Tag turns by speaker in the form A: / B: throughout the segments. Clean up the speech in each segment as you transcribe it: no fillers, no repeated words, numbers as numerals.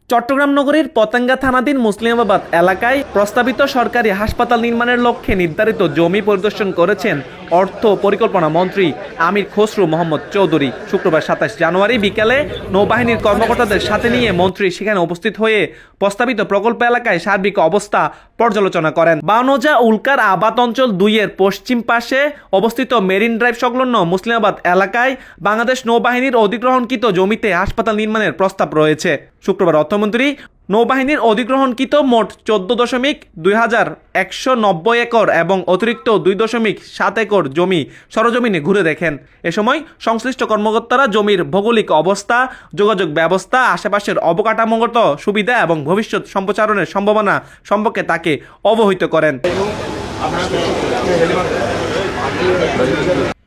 A: চট্টগ্রাম নগরীর পতেঙ্গা থানাধীন মুসলিমাবাদ এলাকায় প্রস্তাবিত সরকারি হাসপাতাল নির্মাণের লক্ষ্যে নির্ধারিত জমি পরিদর্শন করেছেন অর্থ পরিকল্পনা মন্ত্রী আমির খসরু মোহাম্মদ চৌধুরী। শুক্রবার ২৭ জানুয়ারি বিকেলে নৌবাহিনীর কর্মকর্তাদের সাথে নিয়ে মন্ত্রী সেখানে উপস্থিত হয়ে প্রস্তাবিত প্রকল্প এলাকায় সার্বিক অবস্থা পর্যালোচনা করেন। বানজা উল্কার আবাদ অঞ্চল ২-এর পশ্চিম পাশে অবস্থিত মেরিন ড্রাইভ সংলগ্ন মুসলিমাবাদ এলাকায় বাংলাদেশ নৌবাহিনীর অধিগ্রহণকৃত জমিতে হাসপাতাল নির্মাণের প্রস্তাব রয়েছে। শুক্রবার অর্থমন্ত্রী নৌবাহিনীর অধিগ্রহণকৃত মোট ১৪,২১৯০ একর এবং অতিরিক্ত ২.৭ একর জমি সরজমিনে ঘুরে দেখেন। এ সময় সংশ্লিষ্ট কর্মকর্তারা জমির ভৌগোলিক অবস্থা, যোগাযোগ ব্যবস্থা, আশেপাশের অবকাঠামোগত সুবিধা এবং ভবিষ্যৎ সম্প্রসারণের সম্ভাবনা সম্পর্কে তাকে অবহিত করেন।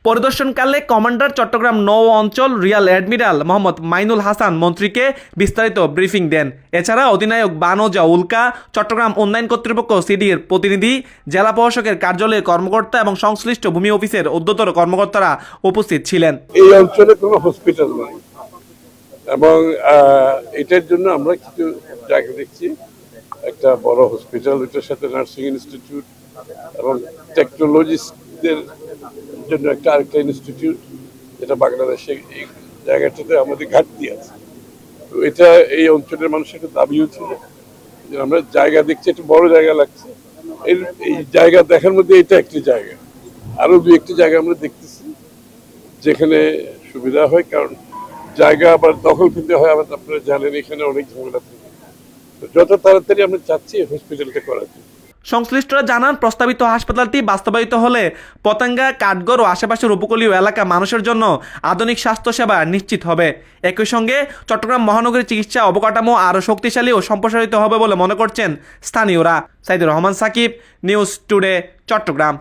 A: পরিদর্শনকালে কমান্ডার চট্টগ্রাম নৌ অঞ্চল রিয়াল অ্যাডমিরাল মোহাম্মদ মাইনুল হাসান মন্ত্রীকে বিস্তারিত ব্রিফিং দেন। এছাড়া অধিনায়ক বানজা উল্কা, চট্টগ্রাম উন্নয়ন কর্তৃপক্ষ সিডিএর প্রতিনিধি, জেলা প্রশাসকের কার্যালয়ের কর্মকর্তা এবং সংশ্লিষ্ট ভূমি অফিসের ঊর্ধ্বতর কর্মকর্তারা উপস্থিত ছিলেন।
B: এই অঞ্চলে কোনো হসপিটাল নাই এবং এটার জন্য আমরা কিছু জায়গা দেখছি, একটা বড় হসপিটাল, ওইটার সাথে নার্সিং ইনস্টিটিউট এবং টেকনোলজিস্টদের জন্য আরেকটা ইনস্টিটিউট, যেটা বাংলাদেশে এই জায়গাটাতে আমাদের ঘাটতি আছে। তো এটা এই অঞ্চলের মানুষের একটা দাবিও ছিল যে আমরা জায়গা দেখছি, একটা বড় জায়গা লাগছে। এই জায়গা দেখার মধ্যে এটা একটি জায়গা, আরো ২-১টি জায়গা আমরা দেখতেছি যেখানে সুবিধা হয়, কারণ জায়গা আবার দখল কিনতে হয়, আবার আপনারা জানেন এখানে অনেক ঝামেলা থাকে। তো যত তাড়াতাড়ি আমরা চাচ্ছি হসপিটালটা করার জন্য।
A: সংশ্লিষ্টরা জানান, প্রস্তাবিত হাসপাতালটি বাস্তবায়িত হলে পতেঙ্গা, কাঠগড় ও আশেপাশের উপকূলীয় এলাকা মানুষের জন্য আধুনিক স্বাস্থ্যসেবা নিশ্চিত হবে। একই সঙ্গে চট্টগ্রাম মহানগরীর চিকিৎসা অবকাঠামো আরও শক্তিশালী ও সম্প্রসারিত হবে বলে মনে করছেন স্থানীয়রা। Saidur Rahman Sakib, News Today, Chittagong.